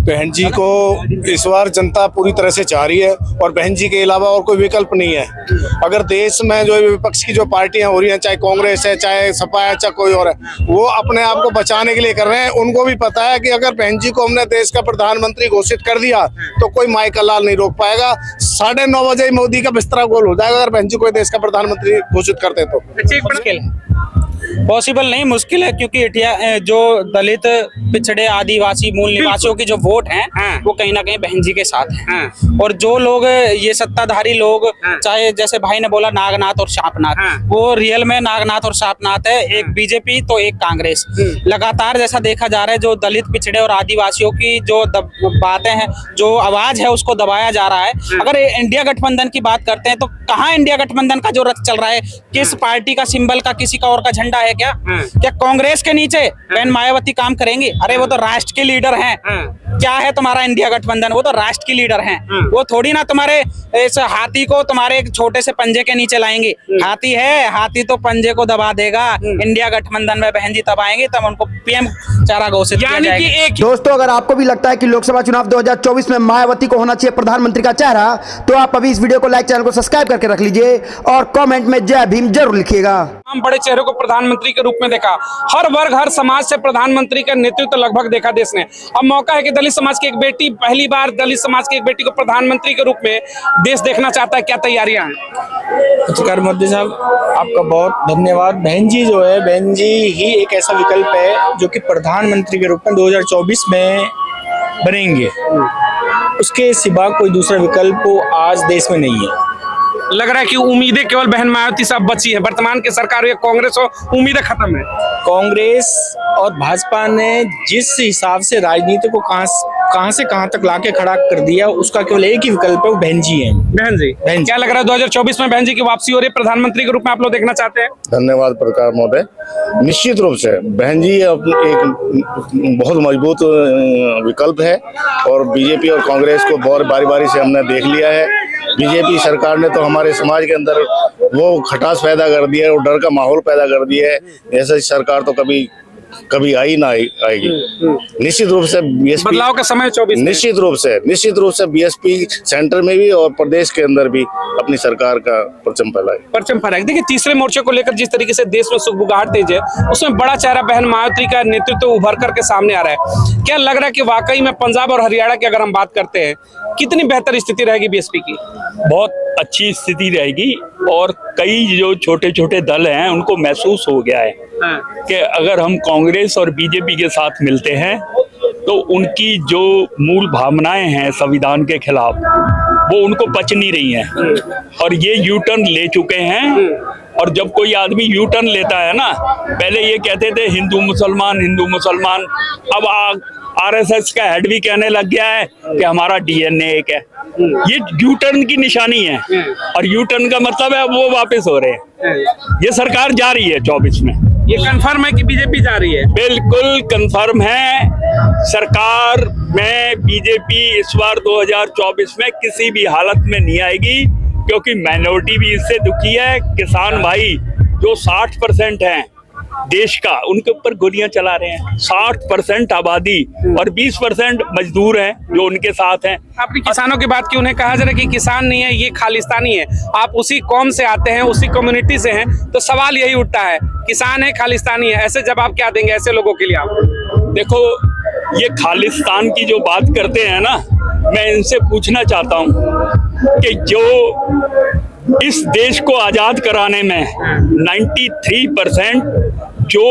बहन जी को इस बार जनता पूरी तरह से चाह रही है और बहन जी के अलावा और कोई विकल्प नहीं है। अगर देश में जो विपक्ष की जो पार्टियां हो रही हैं, चाहे कांग्रेस है, चाहे सपा है, चाहे कोई और है, वो अपने आप को बचाने के लिए कर रहे हैं। उनको भी पता है कि अगर बहन जी को हमने देश का प्रधानमंत्री घोषित कर दिया तो कोई माई का लाल नहीं रोक पाएगा। 9:30 बजे मोदी का बिस्तरा गोल हो जाएगा अगर बहन जी को देश का प्रधानमंत्री घोषित करते तो। मुश्किल है, पॉसिबल नहीं, मुश्किल है, क्योंकि जो दलित पिछड़े आदिवासी मूल निवासियों की जो वोट हैं वो कहीं ना कहीं बहन जी के साथ हैं। और जो लोग ये सत्ताधारी लोग, चाहे जैसे भाई ने बोला नागनाथ और शापनाथ, वो रियल में नागनाथ और शापनाथ है। एक बीजेपी तो एक कांग्रेस। लगातार जैसा देखा जा रहा है, जो दलित पिछड़े और आदिवासियों की जो बातें हैं, जो आवाज है, उसको दबाया जा रहा है। अगर इंडिया गठबंधन की बात करते हैं तो कहाँ इंडिया गठबंधन का जो रथ चल रहा है, किस पार्टी का सिंबल का, किसी का और का झंडा है क्या? क्या कांग्रेस के नीचे बहन मायावती काम करेंगी? अरे वो तो राष्ट्र के लीडर हैं। क्या है तुम्हारा इंडिया गठबंधन? वो तो राष्ट्र की लीडर हैं। वो थोड़ी ना तुम्हारे इस हाथी को तुम्हारे एक छोटे से पंजे के नीचे लाएंगे। हाथी है, हाथी तो पंजे को दबा देगा। इंडिया गठबंधन में बहन जी तब आएंगी तब उनको पीएम चारा घोषित किया जाएगा। दोस्तों, अगर आपको भी लगता है कि लोकसभा चुनाव 2024 में मायावती को होना चाहिए प्रधानमंत्री का चेहरा, तो आप अभी इस वीडियो को लाइक, चैनल को सब्सक्राइब करके रख लीजिए और कमेंट में जय भीम जरूर लिखिएगा। हम बड़े चेहरे को प्रधानमंत्री के रूप में देखा। हर वर्ग, हर समाज से प्रधानमंत्री का नेतृत्व लगभग देखा देश ने। अब मौका है कि दलित समाज की एक बेटी, पहली बार दलित समाज की एक बेटी को प्रधानमंत्री के रूप में देश देखना चाहता है। क्या तैयारियां हैं? नमस्कार मोदी साहब, आपका बहुत धन्यवाद। बहन जी जो है, बहन जी ही एक ऐसा विकल्प है जो कि प्रधानमंत्री के रूप में 2024 में बनेंगे। उसके सिवा कोई दूसरा विकल्प आज देश में नहीं है। लग रहा है कि उम्मीदें केवल बहन मायावती साहब बची है। वर्तमान की सरकार या कांग्रेस हो, उम्मीदें खत्म है। कांग्रेस और भाजपा ने जिस हिसाब से राजनीति को कहां से कहां तक लाके खड़ा कर दिया, उसका केवल एक ही विकल्प है, वो बहन जी हैं। बहन जी, क्या लग रहा है 2024 में बहन जी की वापसी हो रही है? प्रधानमंत्री के रूप में आप लोग देखना चाहते हैं? धन्यवाद पत्रकार महोदय। निश्चित रूप से बहन जी एक बहुत मजबूत विकल्प है और बीजेपी और कांग्रेस को बहुत बारी बारी से हमने देख लिया है। बीजेपी सरकार ने तो हमारे समाज के अंदर वो खटास पैदा कर दिया है और डर का माहौल पैदा कर दिया है। ऐसी सरकार तो कभी आई ना आएगी। निश्चित रूप से बीएसपी बदलाव का समय 24 निश्चित रूप से बीएसपी सेंटर में भी और प्रदेश के अंदर भी अपनी सरकार का परचम फहराएगी। देखिए, तीसरे मोर्चे को लेकर जिस तरीके से देश में सुगबुगाहट तेज है, उसमें बड़ा चेहरा बहन मायावती का नेतृत्व उभर करके सामने आ रहा है। क्या लग रहा है कि वाकई में पंजाब और हरियाणा की अगर हम बात करते हैं, कितनी बेहतर स्थिति रहेगी बीएसपी की? बहुत अच्छी स्थिति रहेगी और कई जो छोटे छोटे दल हैं उनको महसूस हो गया है कि अगर हम कांग्रेस और बीजेपी के साथ मिलते हैं तो उनकी जो मूल भावनाएं हैं संविधान के खिलाफ, वो उनको पच नहीं रही हैं और ये यू टर्न ले चुके हैं। और जब कोई आदमी यू टर्न लेता है ना, पहले ये कहते थे हिंदू मुसलमान, अब आरएसएस का हेड भी कहने लग गया है कि हमारा डीएनए एक है। ये यू टर्न की निशानी है और यू टर्न का मतलब है वो वापस हो रहे हैं। ये सरकार जा रही है 24 में। ये कंफर्म है कि बीजेपी जा रही है? बिल्कुल कंफर्म है। सरकार में बीजेपी इस बार 2024 में किसी भी हालत में नहीं आएगी, क्योंकि माइनॉरिटी भी इससे दुखी है। किसान भाई जो 60% हैं देश का, उनके ऊपर गोलियां चला रहे हैं। 60% आबादी और 20% मजदूर हैं जो उनके साथ हैं। आपने किसानों की बात की, उन्हें कहा जा रहा है कि किसान नहीं है, ये खालिस्तानी है। आप उसी कौम से आते हैं, उसी कम्युनिटी से हैं, तो सवाल यही उठता है, किसान है खालिस्तानी है, ऐसे जवाब क्या देंगे ऐसे लोगों के लिए आप? देखो, ये खालिस्तान की जो बात करते हैं ना, मैं इनसे पूछना चाहता हूँ कि जो इस देश को आजाद कराने में 93% जो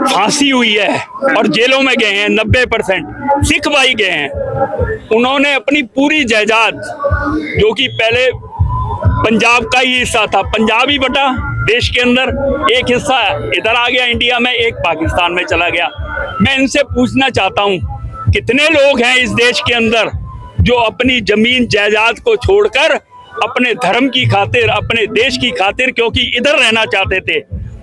फांसी हुई है और जेलों में गए हैं, 90% सिख भाई गए हैं। उन्होंने अपनी पूरी जायदाद, जो कि पहले पंजाब का ही हिस्सा था, पंजाब ही बटा देश के अंदर, एक हिस्सा इधर आ गया इंडिया में, एक पाकिस्तान में चला गया। मैं इनसे पूछना चाहता हूँ, कितने लोग हैं इस देश के अंदर जो अपनी जमीन जायदाद को छोड़कर अपने धर्म की खातिर, अपने देश की खातिर, क्योंकि इधर रहना चाहते थे,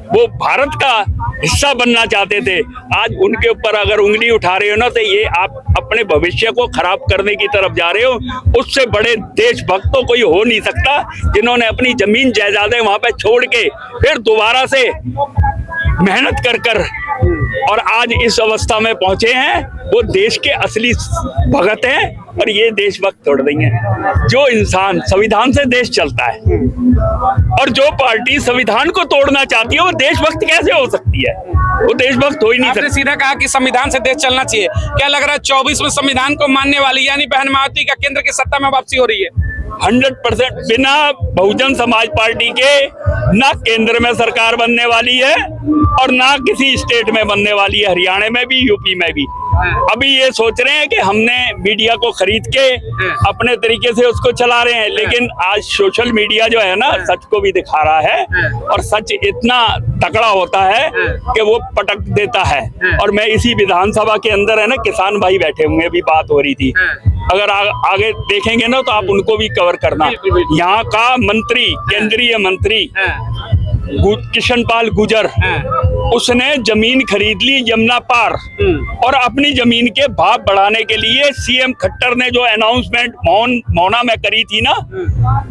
वो भारत का हिस्सा बनना चाहते थे, आज उनके ऊपर अगर उंगली उठा रहे हो ना, तो ये आप अपने भविष्य को खराब करने की तरफ जा रहे हो। उससे बड़े देशभक्त तो कोई हो नहीं सकता, जिन्होंने अपनी जमीन जायदादें वहां पे छोड़ के फिर दोबारा से मेहनत कर कर और आज इस अवस्था में पहुंचे हैं, वो देश के असली भगत हैं और ये देशभक्त तोड़ देंगे। जो इंसान संविधान से देश चलता है और जो पार्टी संविधान को तोड़ना चाहती है, वो देशभक्त कैसे हो सकती है? वो देशभक्त हो ही नहीं आपने सकती। सीधा कहा कि संविधान से देश चलना चाहिए। क्या लग रहा है 24 में संविधान को मानने वाली यानी बहन मायावती का केंद्र की सत्ता में वापसी हो रही है? 100% बिना बहुजन समाज पार्टी के ना केंद्र में सरकार बनने वाली है और ना किसी स्टेट में बनने वाली है, हरियाणा में भी, यूपी में भी। अभी ये सोच रहे हैं कि हमने मीडिया को खरीद के अपने तरीके से उसको चला रहे हैं, लेकिन आज सोशल मीडिया जो है ना, सच को भी दिखा रहा है और सच इतना तकड़ा होता है कि वो पटक देता है। और मैं इसी विधानसभा के अंदर है ना, किसान भाई बैठे होंगे, भी बात हो रही थी, अगर आगे देखेंगे ना तो आप उनको भी कवर करना। यहाँ का मंत्री, केंद्रीय मंत्री किशन पाल गुर्जर, उसने जमीन खरीद ली यमुना पार और अपनी जमीन के भाव बढ़ाने के लिए सीएम खट्टर ने जो अनाउंसमेंट मौना में करी थी ना,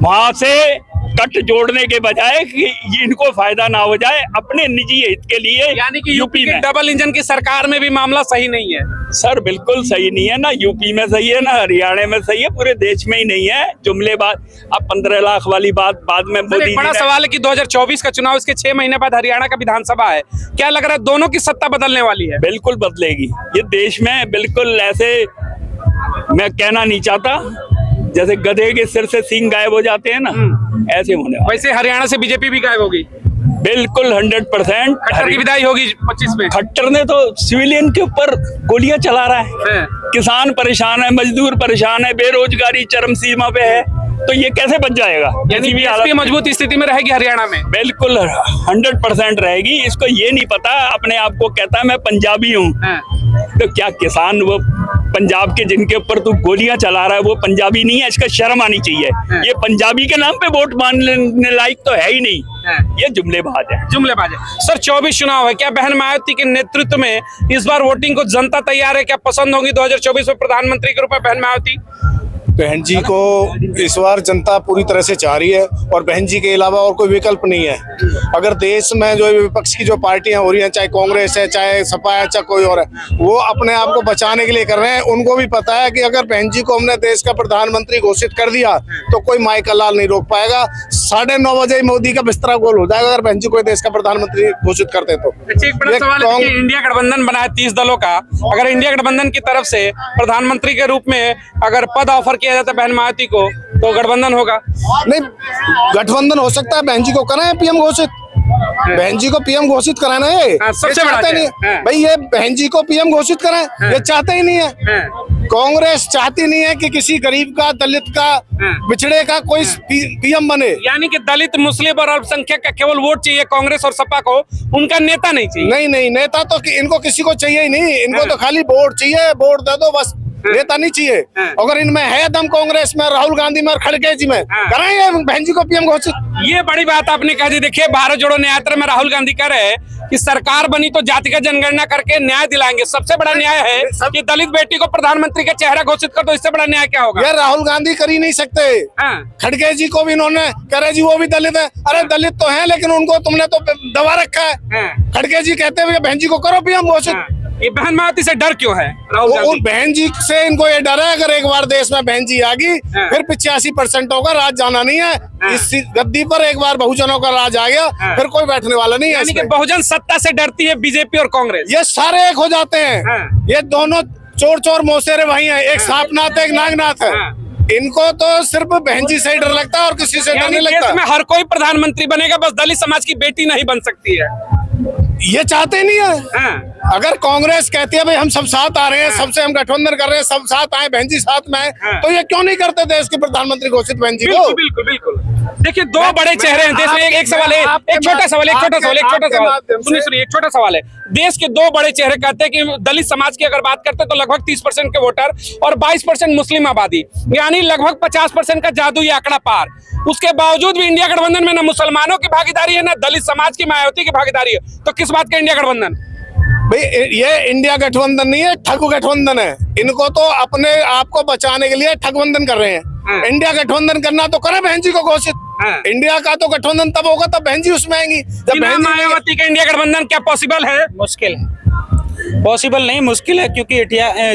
वहां से कट जोड़ने के बजाय कि इनको फायदा ना हो जाए, अपने निजी हित के लिए, यानी कि यूपी में डबल इंजन की सरकार में भी मामला सही नहीं है। सर बिल्कुल सही नहीं है, ना यूपी में सही है, ना हरियाणा में सही है, पूरे देश में ही नहीं है। जुमलेबाज, अब 15 लाख वाली बात बाद में मोदी एक बड़ा सवाल है कि 2024 का चुनाव, इसके 6 महीने बाद हरियाणा का विधानसभा है, क्या लग रहा है दोनों की सत्ता बदलने वाली है? बिल्कुल बदलेगी ये देश में। बिल्कुल ऐसे मैं कहना नहीं चाहता, जैसे गधे के सिर से सींग गायब हो जाते हैं ना, ऐसे होने वाला। वैसे हरियाणा से बीजेपी भी गायब होगी, बिल्कुल 100%। खट्टर की विदाई होगी 25 में। खट्टर ने तो सिविलियन के ऊपर गोलियां चला रहा है, किसान परेशान है, मजदूर परेशान है, बेरोजगारी चरम सीमा पे है, तो ये कैसे बच जाएगा? यानी बीजेपी मजबूत स्थिति में रहेगी हरियाणा में? बिल्कुल 100% रहेगी। इसको ये नहीं पता, अपने आप को कहता है मैं पंजाबी हूँ, तो क्या किसान वो पंजाब के जिनके ऊपर तू गोलियां चला रहा है वो पंजाबी नहीं है? इसका शर्म आनी चाहिए। ये पंजाबी के नाम पे वोट मांगने लायक तो है ही नहीं, ये जुमलेबाज है। जुमलेबाज है। सर 24 चुनाव है, क्या बहन मायावती के नेतृत्व में इस बार वोटिंग को जनता तैयार है? क्या पसंद होगी 2024 में प्रधानमंत्री के रूप में बहन मायावती? बहन जी को इस बार जनता पूरी तरह से चाह रही है और बहन जी के अलावा और कोई विकल्प नहीं है। अगर देश में जो विपक्ष की जो पार्टियां हो रही हैं, चाहे कांग्रेस है, चाहे सपा है, चाहे कोई और है, वो अपने आप को बचाने के लिए कर रहे हैं। उनको भी पता है कि अगर बहन जी को हमने देश का प्रधानमंत्री घोषित कर दिया तो कोई माई का लाल नहीं रोक पाएगा। 9:30 बजे मोदी का बिस्तरा गोल हो जाएगा अगर बहन जी को देश का प्रधानमंत्री घोषित करते तो। एक बड़ा सवाल है कि इंडिया गठबंधन बना है 30 दलों का, अगर इंडिया गठबंधन की तरफ से प्रधानमंत्री के रूप में अगर पद ऑफर किया जाता है बहन मायावती को, तो गठबंधन होगा? नहीं, गठबंधन हो सकता है, बहन जी को कराएं पीएम घोषित, बहन जी को पीएम घोषित कराना है। सबसे बड़ा नहीं भाई, ये बहन जी को पीएम घोषित कराएं, ये चाहते ही नहीं है। कांग्रेस चाहती नहीं है कि किसी गरीब का, दलित का, पिछड़े का कोई पीएम बने। यानी कि दलित, मुस्लिम और अल्पसंख्यक का केवल वोट चाहिए कांग्रेस और सपा को, उनका नेता नहीं चाहिए। नहीं, नेता तो इनको किसी को चाहिए ही नहीं, इनको तो खाली वोट चाहिए, वोट दे दो बस, नेता नहीं चाहिए। अगर इनमें है दम, कांग्रेस में, राहुल गांधी में और खड़गे जी में, कराएंगे बहन जी को पीएम घोषित। ये बड़ी बात आपने कहा जी। देखिए, भारत जोड़ो न्याय यात्रा में राहुल गांधी कह रहे हैं कि सरकार बनी तो जातिगत जनगणना करके न्याय दिलाएंगे। सबसे बड़ा न्याय है कि दलित बेटी को प्रधानमंत्री का चेहरा घोषित कर दो, इससे बड़ा न्याय क्या होगा? ये राहुल गांधी कर ही नहीं सकते। खड़गे जी को भी इन्होंने करे जी, वो भी दलित है। अरे दलित तो है, लेकिन उनको तुमने तो दबा रखा है। खड़गे जी कहते हुए बहन जी को करो पीएम घोषित। ये बहन मायावती से डर क्यों है राहुल गांधी? बहन जी से इनको ये डर है, अगर एक बार देश में बहन जी आ गई फिर 85% होगा, राज जाना नहीं है। इस गद्दी पर एक बार बहुजनों का राज आ गया, फिर कोई बैठने वाला नहीं है। यानी कि बहुजन सत्ता से डरती है बीजेपी और कांग्रेस, ये सारे एक हो जाते हैं। ये दोनों चोर मौसेरे भाई हैं, एक सांपनाथ है, एक नागनाथ है। इनको तो सिर्फ बहन जी से ही डर लगता है और किसी से डर नहीं लगता। देश में हर कोई प्रधानमंत्री बनेगा, बस दलित समाज की बेटी नहीं बन सकती है। ये चाहते नहीं है। अगर कांग्रेस कहती है भाई हम सब साथ आ रहे हैं, सबसे हम गठबंधन कर रहे हैं, सब साथ आए, बहन जी साथ में आए, तो ये क्यों नहीं करते देश के प्रधानमंत्री घोषित बहन जी को? बिल्कुल। देखिए, दो बड़े चेहरे हैं देश में। एक सवाल है, एक छोटा सवाल, सुनिए, एक छोटा सवाल है। देश के दो बड़े चेहरे कहते हैं कि दलित समाज की अगर बात करते हैं तो लगभग 30% के वोटर और 22% मुस्लिम आबादी, यानी लगभग 50% का जादुई आंकड़ा पार। उसके बावजूद भी इंडिया गठबंधन में न मुसलमानों की भागीदारी है, न दलित समाज की, मायावती की भागीदारी है, तो किस बात का इंडिया गठबंधन? भाई ये इंडिया गठबंधन नहीं है, ठग गठबंधन है। इनको तो अपने आप को बचाने के लिए ठगबंधन कर रहे हैं। इंडिया गठबंधन करना तो करे बहन जी को घोषित। इंडिया का तो गठबंधन तब होगा तब बहन जी उसमें आएंगी जब बिना बहन जी मायावती का इंडिया गठबंधन क्या पॉसिबल है? मुश्किल है, पॉसिबल नहीं, मुश्किल है, क्योंकि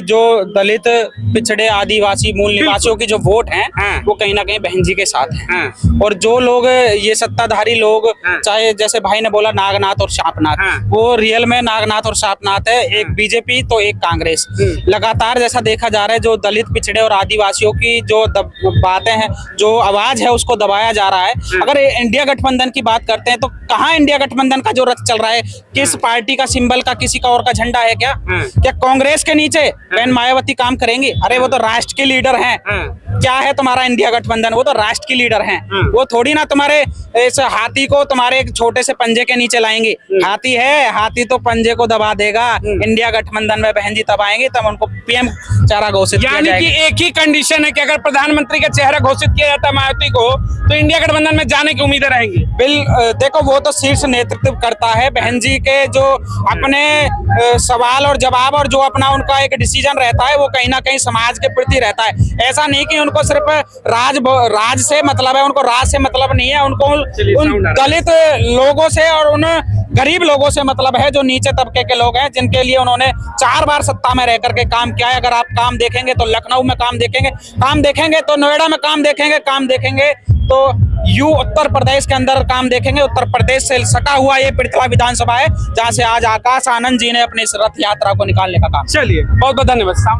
जो दलित पिछड़े आदिवासी मूल निवासियों की जो वोट हैं वो कहीं ना कहीं बहन जी के साथ हैं। और जो लोग ये सत्ताधारी लोग, चाहे जैसे भाई ने बोला नागनाथ और सांपनाथ, वो रियल में नागनाथ और सांपनाथ है, एक बीजेपी तो एक कांग्रेस। लगातार जैसा देखा जा रहा है जो दलित पिछड़े और आदिवासियों की जो बातें हैं, जो आवाज है उसको दबाया जा रहा है। अगर इंडिया गठबंधन की बात करते हैं तो कहाँ इंडिया गठबंधन का जो रथ चल रहा है, किस पार्टी का सिंबल का किसी का और का झंडा है क्या? क्या कांग्रेस के नीचे बहन मायावती काम करेंगी? अरे वो तो राष्ट्र के लीडर हैं। क्या है तुम्हारा इंडिया गठबंधन? वो तो राष्ट्र की लीडर हैं। वो थोड़ी ना तुम्हारे इस हाथी को तुम्हारे एक छोटे से पंजे के नीचे लाएंगी। हाथी है, हाथी तो पंजे को दबा देगा। इंडिया गठबंधन में बहन जी तब आएंगी तब उनको पीएम चेहरा घोषित किया यानी जाएगा। कि एक ही कंडीशन है कि अगर प्रधानमंत्री का चेहरा घोषित किया जाता है मायावती को तो इंडिया गठबंधन में जाने की उम्मीदें रहेंगी। देखो वो तो शीर्ष नेतृत्व करता है। बहन जी के जो अपने सवाल और जवाब और जो अपना उनका एक डिसीजन रहता है वो कहीं ना कहीं समाज के प्रति रहता है। ऐसा नहीं कि उनको सिर्फ राज से मतलब है, उनको राज से मतलब नहीं है, उनको उन दलित लोगों से और उन गरीब लोगों से मतलब है जो नीचे तबके के लोग हैं, जिनके लिए उन्होंने 4 बार सत्ता में रह करके काम किया है। अगर आप काम देखेंगे तो लखनऊ में काम देखेंगे तो नोएडा में काम देखेंगे तो उत्तर प्रदेश के अंदर काम देखेंगे। उत्तर प्रदेश से सटा हुआ ये पृथला विधानसभा है जहां से आज आकाश आनंद जी ने अपनी इस रथ यात्रा को निकालने का काम। चलिए बहुत बहुत धन्यवाद।